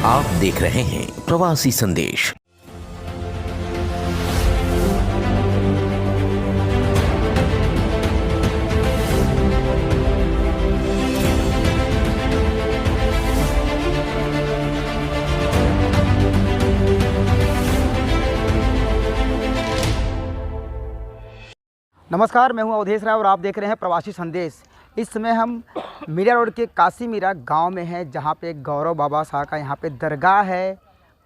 आप देख रहे हैं प्रवासी संदेश। नमस्कार, मैं हूं अवधेश राय और आप देख रहे हैं प्रवासी संदेश। इस समय हम मीरा रोड के काशी मीरा गांव में हैं, जहां पे गौरव बाबा साहब का यहाँ पे दरगाह है।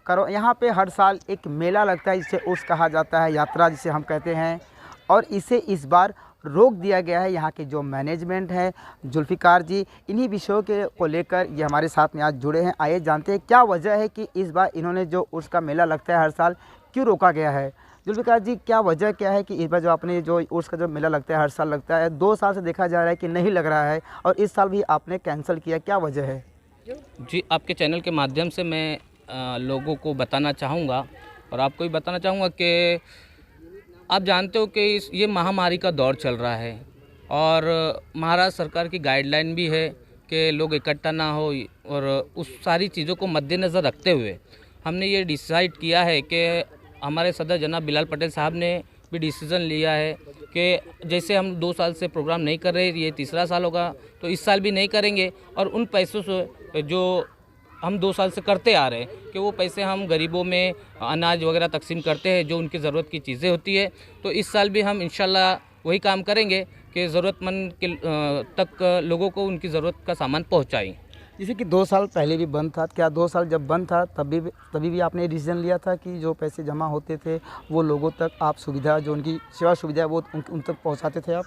यहाँ पे हर साल एक मेला लगता है, जिसे उर्स कहा जाता है, यात्रा जिसे हम कहते हैं। और इसे इस बार रोक दिया गया है। यहाँ के जो मैनेजमेंट है, जुल्फ़िकार जी, इन्हीं विषयों को लेकर ये हमारे साथ में आज जुड़े हैं। आइए जानते हैं क्या वजह है कि इस बार इन्होंने जो उर्स का मेला लगता है हर साल, क्यों रोका गया है। जुल्फ़िकार जी, क्या वजह क्या है कि इस बार जो आपने जो उर्स का जो मेला लगता है हर साल लगता है, 2 साल से देखा जा रहा है कि नहीं लग रहा है और इस साल भी आपने कैंसिल किया, क्या वजह है? जी, आपके चैनल के माध्यम से मैं लोगों को बताना चाहूँगा और आपको भी बताना चाहूँगा कि आप जानते हो कि ये महामारी का दौर चल रहा है और महाराष्ट्र सरकार की गाइडलाइन भी है कि लोग इकट्ठा ना हो, और उस सारी चीज़ों को मद्देनज़र रखते हुए हमने ये डिसाइड किया है कि हमारे सदर जनाब बिलाल पटेल साहब ने भी डिसीज़न लिया है कि जैसे हम 2 साल से प्रोग्राम नहीं कर रहे, ये तीसरा साल होगा, तो इस साल भी नहीं करेंगे। और उन पैसों से जो हम 2 साल से करते आ रहे हैं कि वो पैसे हम गरीबों में अनाज वगैरह तकसीम करते हैं, जो उनकी ज़रूरत की चीज़ें होती है। तो इस साल भी हम इंशाल्लाह वही काम करेंगे कि ज़रूरतमंद के तक लोगों को उनकी ज़रूरत का सामान पहुँचाएँ। जैसे कि 2 साल पहले भी बंद था, क्या 2 साल जब बंद था तभी भी आपने डिसीजन लिया था कि जो पैसे जमा होते थे वो लोगों तक आप सुविधा, जो उनकी सेवा सुविधा है वो उन तक पहुंचाते थे आप?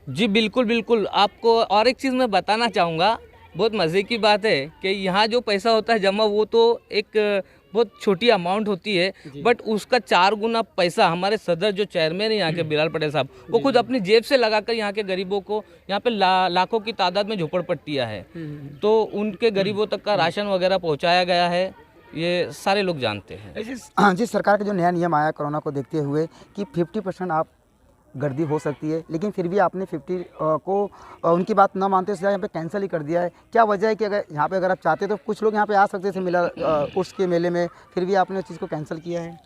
जी बिल्कुल बिल्कुल। आपको और एक चीज़ मैं बताना चाहूँगा, बहुत मज़े की बात है कि यहाँ जो पैसा होता है जमा, वो तो एक बहुत छोटी अमाउंट होती है, बट उसका 4 गुना पैसा हमारे सदर जो चेयरमैन है यहाँ के बिलाल पटेल साहब, वो खुद अपनी जेब से लगाकर यहाँ के गरीबों को, यहाँ पे लाखों की तादाद में झोपड़पट्टियाँ है, तो उनके गरीबों तक का राशन वगैरह पहुँचाया गया है। ये सारे लोग जानते हैं। जी, सरकार का जो नया नियम आया कोरोना को देखते हुए कि 50% आप गर्दी हो सकती है, लेकिन फिर भी आपने 50 को उनकी बात ना मानते हुए यहाँ पे कैंसिल ही कर दिया है। क्या वजह है कि अगर आप चाहते तो कुछ लोग यहाँ पे आ सकते थे मेला उर्स के मेले में, फिर भी आपने उस चीज़ को कैंसिल किया है?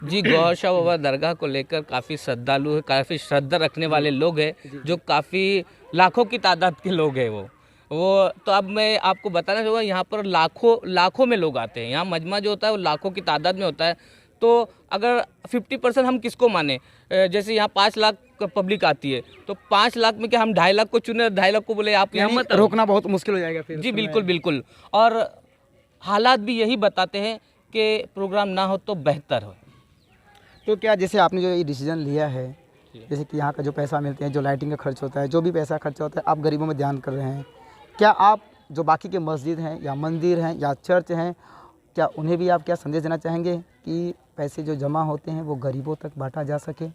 जी, गौर शाह बाबा दरगाह को लेकर काफ़ी श्रद्धालु है, काफ़ी श्रद्धा रखने वाले लोग हैं, जो काफ़ी लाखों की तादाद के लोग हैं वो तो अब मैं आपको बताना चाहूँगा, यहाँ पर लाखों में लोग आते हैं। यहाँ मजमा जो होता है वो लाखों की तादाद में होता है। तो अगर 50% हम किसको माने, जैसे यहाँ 5 लाख पब्लिक आती है, तो 5 लाख में क्या हम 2.5 लाख को चुने, 2.5 लाख को बोले आप यहाँ मत रोकना बहुत मुश्किल हो जाएगा फिर? जी बिल्कुल बिल्कुल। और हालात भी यही बताते हैं कि प्रोग्राम ना हो तो बेहतर हो। तो क्या जैसे आपने जो ये डिसीजन लिया है, जैसे कि यहाँ का जो पैसा मिलते हैं, जो लाइटिंग का खर्च होता है, जो भी पैसा खर्च होता है, आप गरीबों में ध्यान कर रहे हैं, क्या आप जो बाकी के मस्जिद हैं या मंदिर हैं या चर्च हैं, क्या उन्हें भी आप क्या संदेश देना चाहेंगे कि पैसे जो जमा होते हैं वो गरीबों तक बांटा जा सके?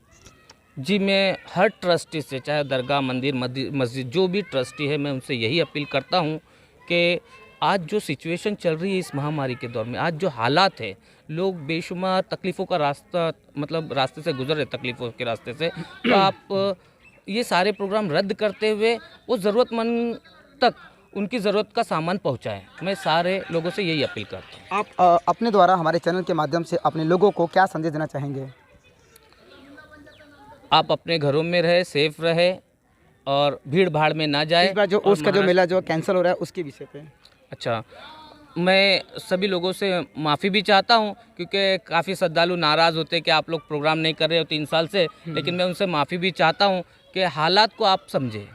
जी, मैं हर ट्रस्टी से, चाहे दरगाह, मंदिर, मस्जिद, जो भी ट्रस्टी है, मैं उनसे यही अपील करता हूँ कि आज जो सिचुएशन चल रही है इस महामारी के दौर में, आज जो हालात है, लोग बेशुमार तकलीफ़ों का रास्ते से गुजर रहे, तकलीफ़ों के रास्ते से, तो आप ये सारे प्रोग्राम रद्द करते हुए वो ज़रूरतमंद तक उनकी ज़रूरत का सामान पहुंचाएं। मैं सारे लोगों से यही अपील करता हूं। आप अपने द्वारा हमारे चैनल के माध्यम से अपने लोगों को क्या संदेश देना चाहेंगे? आप अपने घरों में रहे, सेफ रहे और भीड़ भाड़ में ना जाए। इस बार जो उसका जो मेला जो कैंसिल हो रहा है उसके विषय पे? अच्छा, मैं सभी लोगों से माफ़ी भी चाहता हूं, क्योंकि काफ़ी श्रद्धालु नाराज़ होते हैं कि आप लोग प्रोग्राम नहीं कर रहे हो 3 साल से, लेकिन मैं उनसे माफ़ी भी चाहता हूं कि हालात को आप समझें,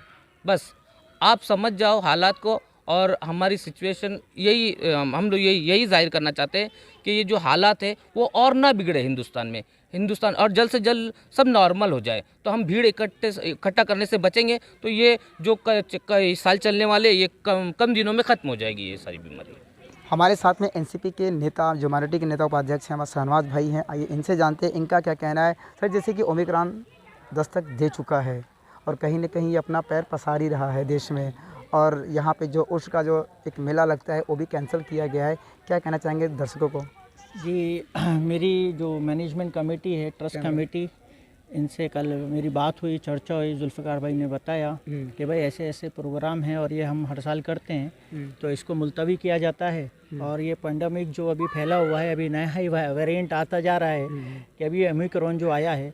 बस आप समझ जाओ हालात को। और हमारी सिचुएशन यही, हम लोग यही जाहिर करना चाहते हैं कि ये जो हालात है वो और ना बिगड़े हिंदुस्तान और जल्द से जल्द सब नॉर्मल हो जाए, तो हम भीड़ इकट्ठा करने से बचेंगे, तो ये जो कई साल चलने वाले, ये कम दिनों में ख़त्म हो जाएगी ये सारी बीमारी। हमारे साथ में एनसीपी के नेता, जो माइनॉरिटी के नेता उपाध्यक्ष हैं, हमारे शहनवाज भाई हैं। आइए इनसे जानते हैं इनका क्या कहना है। सर, जैसे कि ओमिक्रॉन दस्तक दे चुका है और कहीं न कहीं अपना पैर पसार ही रहा है देश में, और यहाँ पे जो उर्स का जो एक मेला लगता है वो भी कैंसिल किया गया है, क्या कहना चाहेंगे दर्शकों को? जी, मेरी जो मैनेजमेंट कमेटी है, ट्रस्ट कमेटी, इनसे कल मेरी बात हुई, चर्चा हुई। जुल्फ़िकार भाई ने बताया कि भाई ऐसे ऐसे प्रोग्राम हैं और ये हम हर साल करते हैं, तो इसको मुलतवी किया जाता है। और ये पेंडेमिक जो अभी फैला हुआ है, अभी नया ही वेरिएंट आता जा रहा है कि अभी ओमिक्रॉन जो आया है,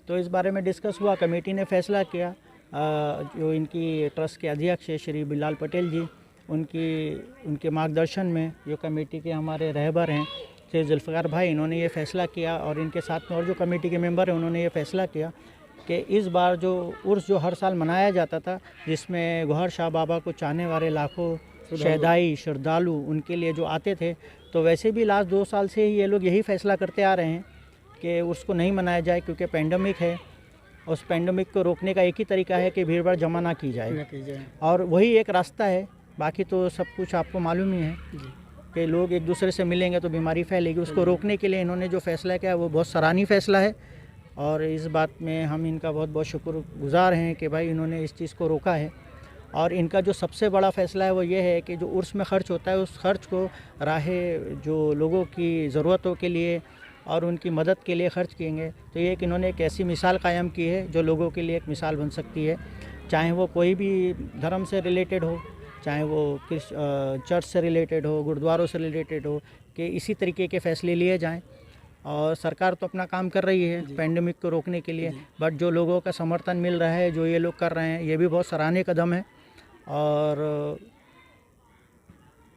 तो इस बारे में डिस्कस हुआ। कमेटी ने फैसला किया, जो इनकी ट्रस्ट के अध्यक्ष है श्री बिलाल पटेल जी, उनके मार्गदर्शन में जो कमेटी के हमारे रहबर हैं श्री जुल्फ़िकार भाई, इन्होंने ये फ़ैसला किया। और इनके साथ में और जो कमेटी के मेंबर हैं, उन्होंने ये फ़ैसला किया कि इस बार जो उर्स जो हर साल मनाया जाता था, जिसमें गौहर शाह बाबा को चाहने वाले लाखों शहदाई श्रद्धालु उनके लिए जो आते थे, तो वैसे भी लास्ट 2 साल से ही ये लोग यही फ़ैसला करते आ रहे हैं कि उसको नहीं मनाया जाए, क्योंकि पेंडेमिक है। उस पेंडेमिक को रोकने का एक ही तरीका है कि भीड़ भाड़ जमा ना की जाए, और वही एक रास्ता है। बाकी तो सब कुछ आपको मालूम ही है कि लोग एक दूसरे से मिलेंगे तो बीमारी फैलेगी। उसको रोकने के लिए इन्होंने जो फ़ैसला किया वो बहुत सराहनीय फ़ैसला है, और इस बात में हम इनका बहुत बहुत शुक्रगुज़ार हैं कि भाई इन्होंने इस चीज़ को रोका है। और इनका जो सबसे बड़ा फ़ैसला है वो ये है कि जो उर्स में ख़र्च होता है, उस ख़र्च को जो लोगों की ज़रूरतों के लिए और उनकी मदद के लिए ख़र्च किएंगे। तो ये कि इन्होंने एक ऐसी मिसाल कायम की है जो लोगों के लिए एक मिसाल बन सकती है, चाहे वो कोई भी धर्म से रिलेटेड हो, चाहे वो चर्च से रिलेटेड हो, गुरुद्वारों से रिलेटेड हो, कि इसी तरीके के फ़ैसले लिए जाएं। और सरकार तो अपना काम कर रही है पेंडेमिक को रोकने के लिए, बट जो लोगों का समर्थन मिल रहा है, जो ये लोग कर रहे हैं, ये भी बहुत सराहनीय कदम है। और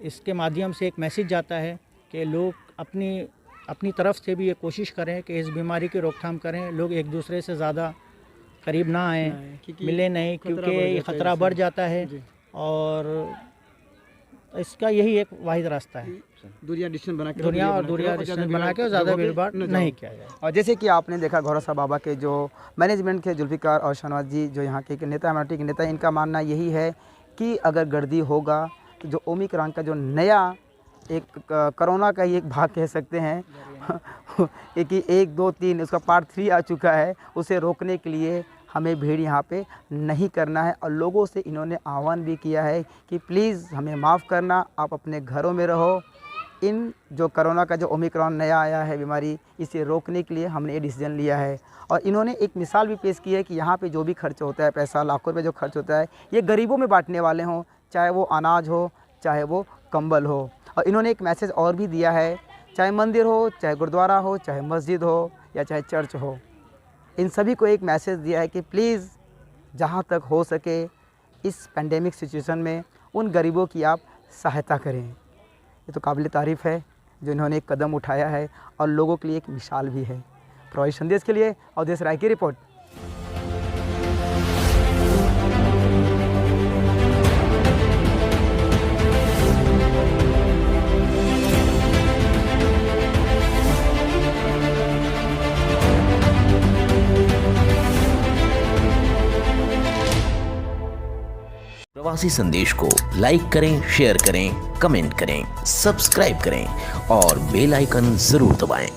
इसके माध्यम से एक मैसेज जाता है कि लोग अपनी तरफ से भी ये कोशिश करें कि इस बीमारी की रोकथाम करें। लोग एक दूसरे से ज़्यादा करीब ना आएँ, मिले नहीं, क्योंकि ये ख़तरा बढ़ जाता है। और इसका यही एक वाहिद रास्ता है, दूरियां डिस्टेंस बना के ज़्यादा भीड़-भाड़ नहीं किया जाए। और जैसे कि आपने देखा गौहर शाह बाबा के जो मैनेजमेंट के जुल्फ़िकार और शहनवाज जी जो यहाँ के नेता, एमआरटी के नेता, इनका मानना यही है कि अगर गर्दी होगा तो जो ओमिक्रॉन का जो नया एक कोरोना का ही एक भाग कह सकते हैं कि 1, 2, 3 उसका पार्ट 3 आ चुका है, उसे रोकने के लिए हमें भीड़ यहाँ पे नहीं करना है। और लोगों से इन्होंने आह्वान भी किया है कि प्लीज़ हमें माफ़ करना, आप अपने घरों में रहो। इन जो कोरोना का जो ओमिक्रॉन नया आया है बीमारी, इसे रोकने के लिए हमने ये डिसीजन लिया है। और इन्होंने एक मिसाल भी पेश की है कि यहाँ पे जो भी खर्च होता है, पैसा लाखों रुपये जो खर्च होता है, ये गरीबों में बांटने वाले हों, चाहे वो अनाज हो, चाहे वो कंबल हो। और इन्होंने एक मैसेज और भी दिया है, चाहे मंदिर हो, चाहे गुरुद्वारा हो, चाहे मस्जिद हो, या चाहे चर्च हो, इन सभी को एक मैसेज दिया है कि प्लीज़ जहाँ तक हो सके इस पेंडेमिक सिचुएशन में उन गरीबों की आप सहायता करें। ये तो काबिल तारीफ़ है जो इन्होंने एक कदम उठाया है, और लोगों के लिए एक मिसाल भी है। प्रवासी संदेश के लिए अवधेश राय की रिपोर्ट। प्रवासी संदेश को लाइक करें, शेयर करें, कमेंट करें, सब्सक्राइब करें और बेल आइकन जरूर दबाएं।